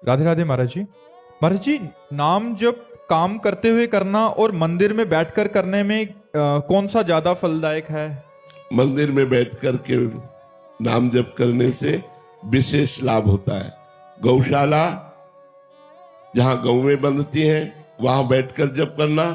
राधे राधे महाराज जी। महाराज जी, नाम जप काम करते हुए करना और मंदिर में बैठकर करने में कौन सा ज्यादा फलदायक है? मंदिर में बैठकर के नाम जप करने से विशेष लाभ होता है। गौशाला जहां गौएं बंधती हैं वहां बैठकर जप करना,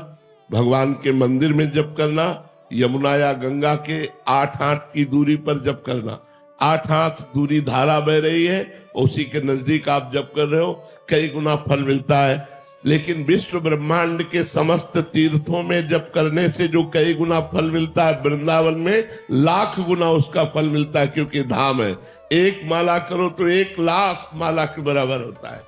भगवान के मंदिर में जप करना, यमुना या गंगा के 8 हाथ की दूरी पर जप करना। 8 हाथ दूरी धारा बह रही है, उसी के नजदीक आप जप कर रहे हो, कई गुना फल मिलता है। लेकिन विश्व ब्रह्मांड के समस्त तीर्थों में जप करने से जो कई गुना फल मिलता है, वृंदावन में लाख गुना उसका फल मिलता है, क्योंकि धाम है। 1 माला करो तो 1 लाख माला के बराबर होता है।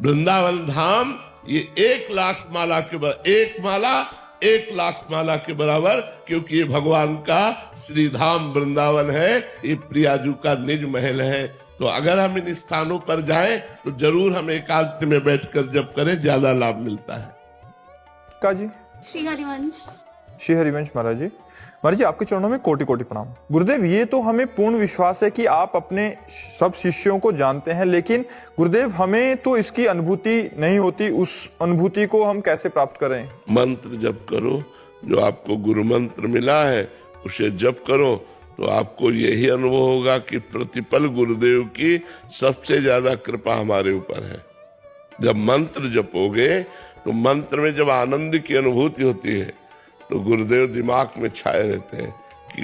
वृंदावन धाम ये 1 लाख माला के बराबर, 1 माला 1 लाख माला के बराबर, क्योंकि ये भगवान का श्री धाम वृंदावन है, ये प्रियाजू का निज महल है। तो अगर हम इन स्थानों पर जाएं तो जरूर हम एकांत में बैठकर जप करें, ज्यादा लाभ मिलता है। का जी श्री हरिवंश। श्री हरिवंश महाराज जी। महाराज जी, आपके चरणों में कोटि कोटि प्रणाम। गुरुदेव, ये तो हमें पूर्ण विश्वास है कि आप अपने सब शिष्यों को जानते हैं, लेकिन गुरुदेव हमें तो इसकी अनुभूति नहीं होती। उस अनुभूति को हम कैसे प्राप्त करें? मंत्र जप करो, जो आपको गुरु मंत्र मिला है उसे जप करो, तो आपको यही अनुभव होगा कि प्रतिपल गुरुदेव की सबसे ज्यादा कृपा हमारे ऊपर है। जब मंत्र जपोगे तो मंत्र में जब आनंद की अनुभूति होती है तो गुरुदेव दिमाग में छाए रहते हैं,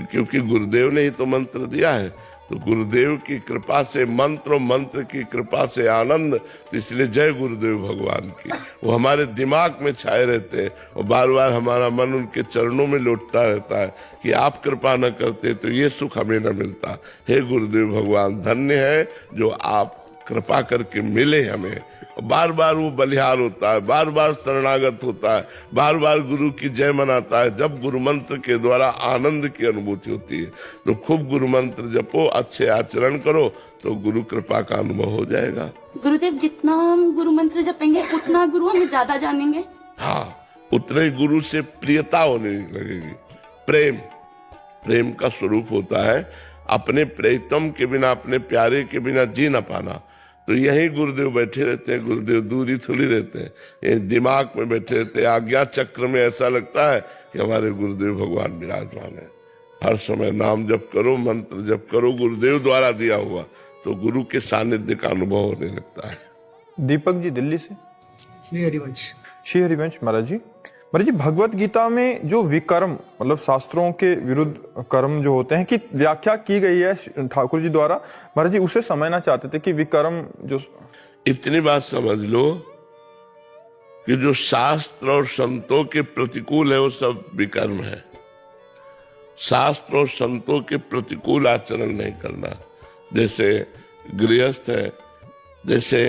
क्योंकि गुरुदेव ने ही तो मंत्र दिया है। तो गुरुदेव की कृपा से मंत्र, मंत्र की कृपा से आनंद, तो इसलिए जय गुरुदेव भगवान की। वो हमारे दिमाग में छाए रहते हैं और बार बार हमारा मन उनके चरणों में लौटता रहता है कि आप कृपा न करते तो ये सुख हमें न मिलता। हे गुरुदेव भगवान, धन्य है जो आप कृपा करके मिले हमें। बार बार वो बलिहार होता है, बार बार शरणागत होता है, बार बार गुरु की जय मनाता है। जब गुरु मंत्र के द्वारा आनंद की अनुभूति होती है तो खूब गुरु मंत्र जपो, अच्छे आचरण करो, तो गुरु कृपा का अनुभव हो जाएगा। गुरुदेव, जितना हम गुरु मंत्र जपेंगे उतना गुरु हमें ज्यादा जानेंगे। हाँ, उतने गुरु से प्रियता होने लगेगी। प्रेम, प्रेम का स्वरूप होता है अपने प्रियतम के बिना, अपने प्यारे के बिना जी ना पाना। तो यही गुरुदेव बैठे रहते हैं, गुरुदेव दूरी थोड़ी रहते हैं, ये दिमाग में बैठे रहते हैं। आज्ञा चक्र में ऐसा लगता है कि हमारे गुरुदेव भगवान विराजमान है। हर समय नाम जप करो, मंत्र जप करो, गुरुदेव द्वारा दिया हुआ, तो गुरु के सानिध्य का अनुभव होने लगता है। दीपक जी दिल्ली से। श्री हरिवंश। श्री हरिवंश महाराज जी। महाराज जी, भगवत गीता में जो विकर्म मतलब शास्त्रों के विरुद्ध कर्म जो होते हैं की व्याख्या की गई है ठाकुर जी द्वारा, महाराज जी उसे समझना चाहते थे कि विकर्म जो, इतनी बात समझ लो कि जो शास्त्र और संतों के प्रतिकूल है वो सब विकर्म है। शास्त्र और संतों के प्रतिकूल आचरण नहीं करना। जैसे गृहस्थ है, जैसे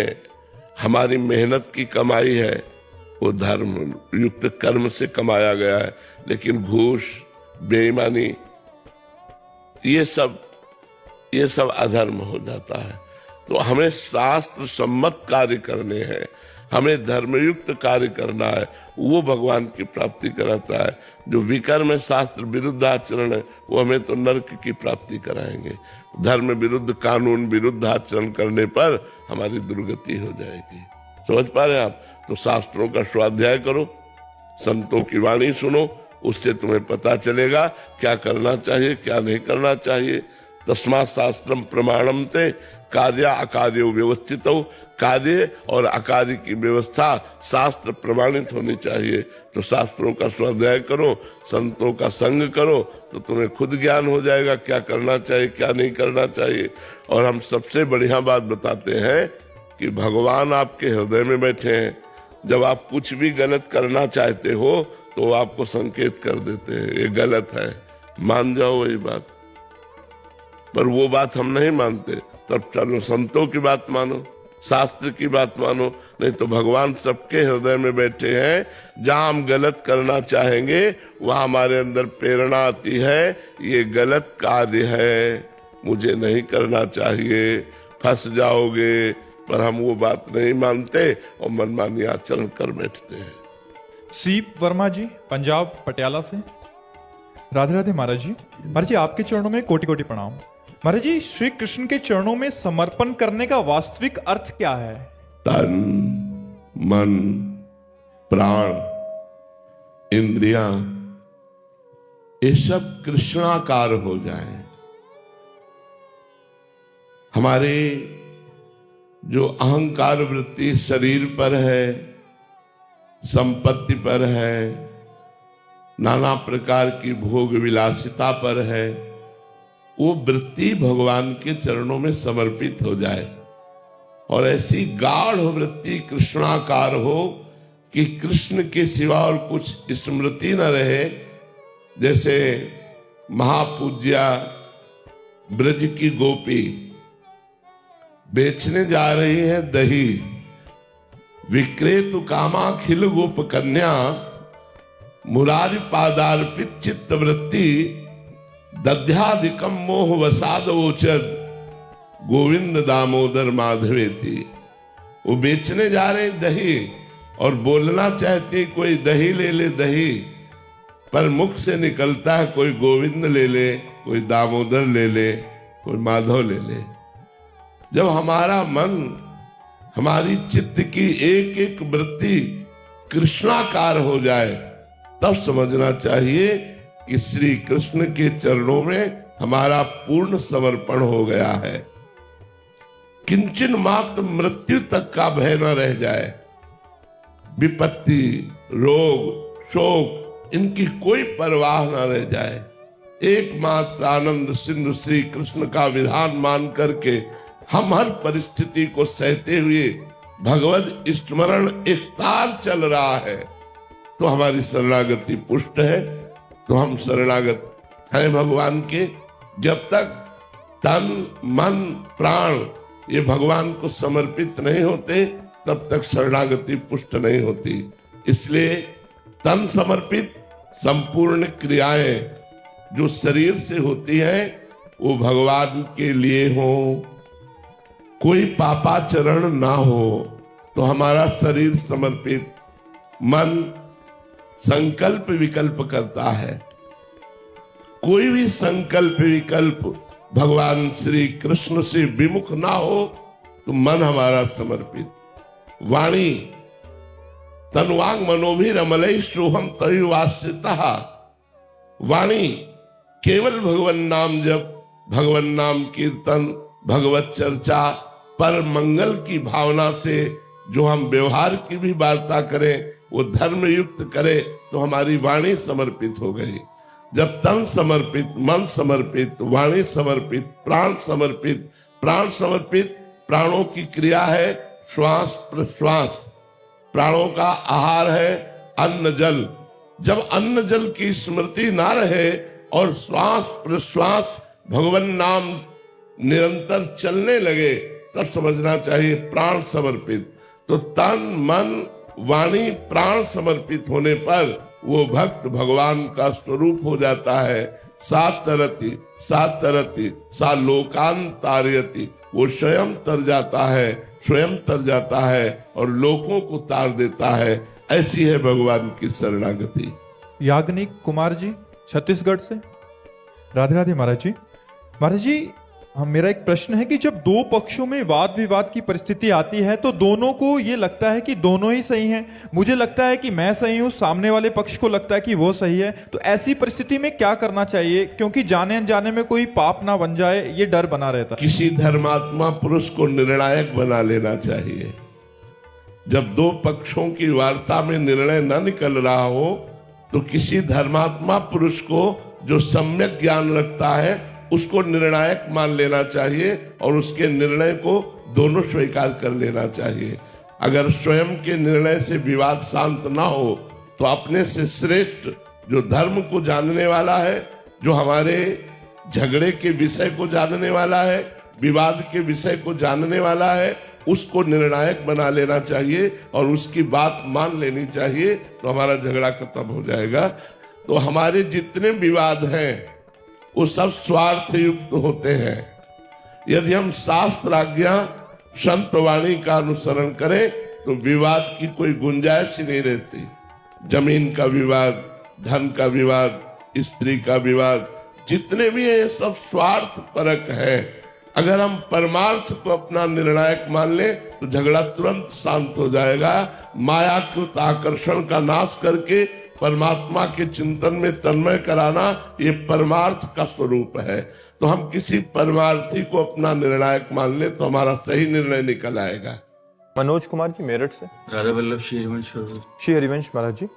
हमारी मेहनत की कमाई है, वो धर्म युक्त कर्म से कमाया गया है, लेकिन घूस, बेईमानी, ये सब अधर्म हो जाता है। तो हमें शास्त्र सम्मत कार्य करने हैं, हमें धर्मयुक्त कार्य करना है, वो भगवान की प्राप्ति कराता है। जो विकर्म है, शास्त्र विरुद्ध आचरण है, वो हमें तो नरक की प्राप्ति कराएंगे। धर्म विरुद्ध, कानून विरुद्ध आचरण करने पर हमारी दुर्गति हो जाएगी। समझ पा रहे हैं आप? तो शास्त्रों का स्वाध्याय करो, संतों की वाणी सुनो, उससे तुम्हें पता चलेगा क्या करना चाहिए, क्या नहीं करना चाहिए। तस्मात् शास्त्रम प्रमाणम ते कार्य अकार्य व्यवस्थित हो। कार्य और अकार्य की व्यवस्था शास्त्र प्रमाणित होनी चाहिए। तो शास्त्रों का स्वाध्याय करो, संतों का संग करो, तो तुम्हें खुद ज्ञान हो जाएगा क्या करना चाहिए, क्या नहीं करना चाहिए। और हम सबसे बढ़िया बात बताते हैं कि भगवान आपके हृदय में बैठे हैं। जब आप कुछ भी गलत करना चाहते हो तो आपको संकेत कर देते हैं, ये गलत है, मान जाओ वही बात। पर वो बात हम नहीं मानते, तब चलो संतों की बात मानो, शास्त्र की बात मानो। नहीं तो भगवान सबके हृदय में बैठे हैं। जहां हम गलत करना चाहेंगे वहां हमारे अंदर प्रेरणा आती है, ये गलत कार्य है, मुझे नहीं करना चाहिए, फंस जाओगे। पर हम वो बात नहीं मानते और मनमानी आचरण कर बैठते हैं। सीप वर्मा जी, पंजाब पटियाला से। राधे राधे महाराज जी। महाराज जी, आपके चरणों में कोटि कोटि प्रणाम। महाराज जी, श्री कृष्ण के चरणों में समर्पण करने का वास्तविक अर्थ क्या है? तन, मन, प्राण, इंद्रियां ये सब कृष्णाकार हो जाए। हमारे जो अहंकार वृत्ति शरीर पर है, संपत्ति पर है, नाना प्रकार की भोग विलासिता पर है, वो वृत्ति भगवान के चरणों में समर्पित हो जाए और ऐसी गाढ़ वृत्ति कृष्णाकार हो कि कृष्ण के सिवा और कुछ स्मृति न रहे। जैसे महापूज्या ब्रज की गोपी बेचने जा रही है दही, विक्रेतु कामाखिल गोप कन्या, मुरारी पादार्पित चित्त वृत्ति, दध्याधिकम मोह वसाद ओचद, गोविंद दामोदर माधवेति। वो बेचने जा रहे दही और बोलना चाहती कोई दही ले ले दही, पर मुख से निकलता है कोई गोविंद ले ले, कोई दामोदर ले ले, कोई माधव ले ले। जब हमारा मन, हमारी चित्त की एक एक वृत्ति कृष्णाकार हो जाए, तब समझना चाहिए कि श्री कृष्ण के चरणों में हमारा पूर्ण समर्पण हो गया है। किंचन मात्र मृत्यु तक का भय न रह जाए। विपत्ति, रोग, शोक, इनकी कोई परवाह न रह जाए। एकमात्र आनंद सिंधु श्री कृष्ण का विधान मान करके हम हर परिस्थिति को सहते हुए भगवत स्मरण एक तार चल रहा है, तो हमारी शरणागति पुष्ट है। तो हम शरणागत हैं भगवान के। जब तक तन, मन, प्राण ये भगवान को समर्पित नहीं होते, तब तक शरणागति पुष्ट नहीं होती। इसलिए तन समर्पित संपूर्ण क्रियाएं जो शरीर से होती हैं वो भगवान के लिए हो, कोई पापाचरण ना हो, तो हमारा शरीर समर्पित। मन संकल्प विकल्प करता है, कोई भी संकल्प विकल्प भगवान श्री कृष्ण से विमुख ना हो तो मन हमारा समर्पित। वाणी तन्वांग मनोभिरमलैः सोहम तयोवाश्रितः। वाणी केवल भगवन नाम जप, भगवन नाम कीर्तन, भगवत चर्चा, पर मंगल की भावना से जो हम व्यवहार की भी वार्ता करें, वो धर्म युक्त करे, तो हमारी वाणी समर्पित हो गई। जब तन समर्पित, मन समर्पित, वाणी समर्पित, प्राण समर्पित, प्राण समर्पित, प्राणों की क्रिया है श्वास प्रश्वास, प्राणों का आहार है अन्न जल। जब अन्न जल की स्मृति ना रहे और श्वास प्रश्वास भगवान नाम निरंतर चलने लगे, तब समझना चाहिए प्राण समर्पित। तो तन, मन, वाणी, प्राण समर्पित होने पर वो भक्त भगवान का स्वरूप हो जाता है। सात तरति सा लोकांतारयति, वो स्वयं तर जाता है, स्वयं तर जाता है और लोगों को तार देता है। ऐसी है भगवान की शरणागति। याग्निक कुमार जी छत्तीसगढ़ से। राधे राधे महाराज जी। महाराज जी, मेरा एक प्रश्न है कि जब दो पक्षों में वाद विवाद की परिस्थिति आती है तो दोनों को ये लगता है कि दोनों ही सही हैं। मुझे लगता है कि मैं सही हूं, सामने वाले पक्ष को लगता है कि वो सही है। तो ऐसी परिस्थिति में क्या करना चाहिए, क्योंकि जाने अनजाने में कोई पाप ना बन जाए, ये डर बना रहता है। किसी धर्मात्मा पुरुष को निर्णायक बना लेना चाहिए। जब दो पक्षों की वार्ता में निर्णय न निकल रहा हो तो किसी धर्मात्मा पुरुष को जो सम्यक ज्ञान रखता है उसको निर्णायक मान लेना चाहिए और उसके निर्णय को दोनों स्वीकार कर लेना चाहिए। अगर स्वयं के निर्णय से विवाद शांत ना हो तो अपने से श्रेष्ठ जो धर्म को जानने वाला है, जो हमारे झगड़े के विषय को जानने वाला है, विवाद के विषय को जानने वाला है, उसको निर्णायक बना लेना चाहिए और उसकी बात मान लेनी चाहिए, तो हमारा झगड़ा खत्म हो जाएगा। तो हमारे जितने विवाद हैं वो सब स्वार्थ युक्त होते हैं। यदि हम शास्त्राज्ञा संत वाणी का अनुसरण करें तो विवाद की कोई गुंजाइश ही नहीं रहती। जमीन का विवाद, धन का विवाद, स्त्री का विवाद, जितने भी है सब स्वार्थ परक है। अगर हम परमार्थ को अपना निर्णायक मान ले तो झगड़ा तुरंत शांत हो जाएगा। मायाकृत आकर्षण का नाश करके परमात्मा के चिंतन में तन्मय कराना, ये परमार्थ का स्वरूप है। तो हम किसी परमार्थी को अपना निर्णायक मान ले तो हमारा सही निर्णय निकल आएगा। मनोज कुमार जी मेरठ से। राधा वल्लभ श्री हरिवंश महाराज जी।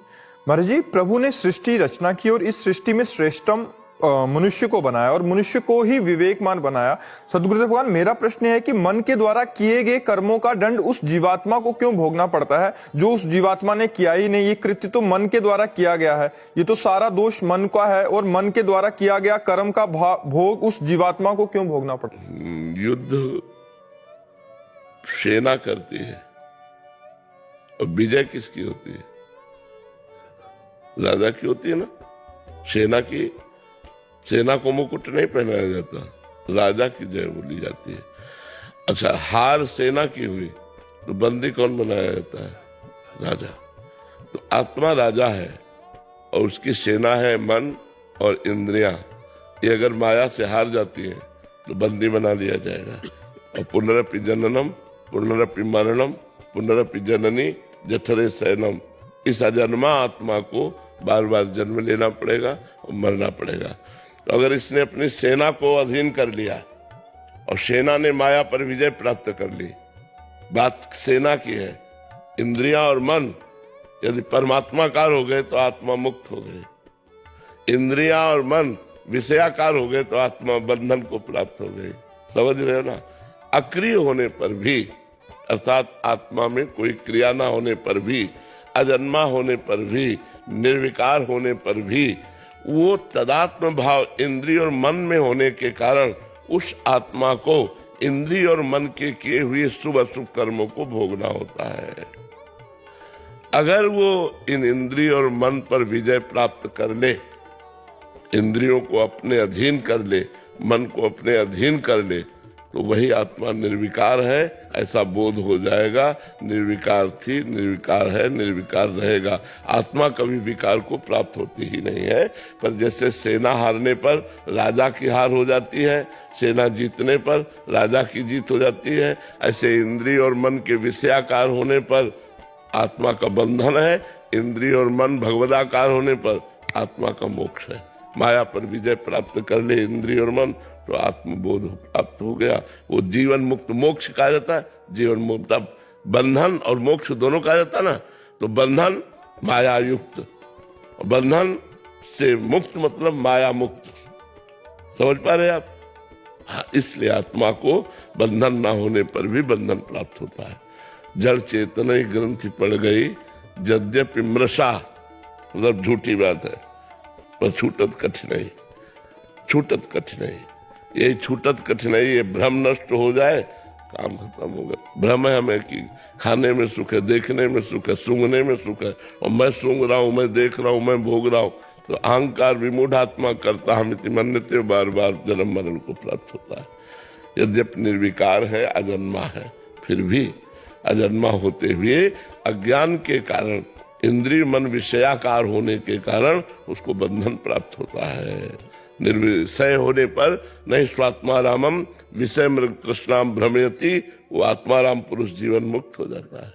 महाराज जी, प्रभु ने सृष्टि रचना की और इस सृष्टि में श्रेष्ठतम मनुष्य को बनाया और मनुष्य को ही विवेकमान बनाया। सद्गुरुदेव भगवान, मेरा प्रश्न है कि मन के द्वारा किए गए कर्मों का दंड उस जीवात्मा को क्यों भोगना पड़ता है जो उस जीवात्मा ने किया ही नहीं? ये कृत्य तो मन के द्वारा किया गया है, ये तो सारा दोष मन का है और मन के द्वारा किया गया कर्म का भोग उस जीवात्मा को क्यों भोगना पड़ता है? युद्ध सेना करती है और विजय किसकी होती है? राजा की होती है ना। सेना को मुकुट नहीं पहनाया जाता, राजा की जय बोली जाती है। अच्छा, हार सेना की हुई तो बंदी कौन बनाया जाता है? राजा। तो आत्मा राजा है और उसकी सेना है मन और इंद्रियां। ये अगर माया से हार जाती है तो बंदी बना लिया जाएगा। और पुनरपि जननम पुनरपि मरणम पुनरपि जननी जठरे शयनम, इस अजन्मा आत्मा को बार बार जन्म लेना पड़ेगा और मरना पड़ेगा। तो अगर इसने अपनी सेना को अधीन कर लिया और सेना ने माया पर विजय प्राप्त कर ली, बात सेना की है। इंद्रियां और मन यदि परमात्माकार हो गए तो आत्मा मुक्त हो गई। इंद्रियां और मन विषयाकार हो गए तो आत्मा बंधन को प्राप्त हो गई। समझ रहे हो ना? अक्रिय होने पर भी, अर्थात आत्मा में कोई क्रिया ना होने पर भी, अजन्मा होने पर भी, निर्विकार होने पर भी, वो तदात्म भाव इंद्रिय और मन में होने के कारण उस आत्मा को इंद्रिय और मन के किए हुए शुभ अशुभ कर्मों को भोगना होता है। अगर वो इन इंद्रिय और मन पर विजय प्राप्त कर ले, इंद्रियों को अपने अधीन कर ले, मन को अपने अधीन कर ले, तो वही आत्मा निर्विकार है ऐसा बोध हो जाएगा। निर्विकार थी, निर्विकार है, निर्विकार रहेगा। आत्मा कभी विकार को प्राप्त होती ही नहीं है। पर जैसे सेना हारने पर राजा की हार हो जाती है, सेना जीतने पर राजा की जीत हो जाती है, ऐसे इंद्रिय और मन के विषयाकार होने पर आत्मा का बंधन है, इंद्रिय और मन भगवदाकार होने पर आत्मा का मोक्ष है। माया पर विजय प्राप्त कर ले इंद्रिय और मन तो आत्मबोध प्राप्त हो गया। वो जीवन मुक्त मोक्ष कहा जाता है। जीवन मुक्त, बंधन और मोक्ष दोनों कहा जाता है ना। तो बंधन माया युक्त, बंधन से मुक्त मतलब माया मुक्त। समझ पा रहे आप? हाँ, इसलिए आत्मा को बंधन ना होने पर भी बंधन प्राप्त होता है। जड़ चेतन ग्रंथि पड़ गई यद्यपि मृषा, मतलब झूठी बात है, पर छूटत कठिनाई, छूटत कठिनाई। यही छूटत कठिनाई, ये भ्रम नष्ट हो जाए, काम खत्म होगा। भ्रम है हमें कि खाने में सुख है, देखने में सुख है, सूंघने में सुख है, और मैं सूंघ रहा हूं, मैं देख रहा हूं, मैं भोग रहा हूं। तो अहंकार विमूढ़ आत्मा करता हम इति मन्यते, बार बार जन्म मरण को प्राप्त होता है। यद्यपि निर्विकार है, अजन्मा है, फिर भी अजन्मा होते हुए अज्ञान के कारण, इंद्रिय मन विषयाकार होने के कारण उसको बंधन प्राप्त होता है। निर्विषय होने पर नहीं स्वात्मारामम विषय मृग कृष्णाम भ्रमयति, वो आत्माराम पुरुष जीवन मुक्त हो जाता है।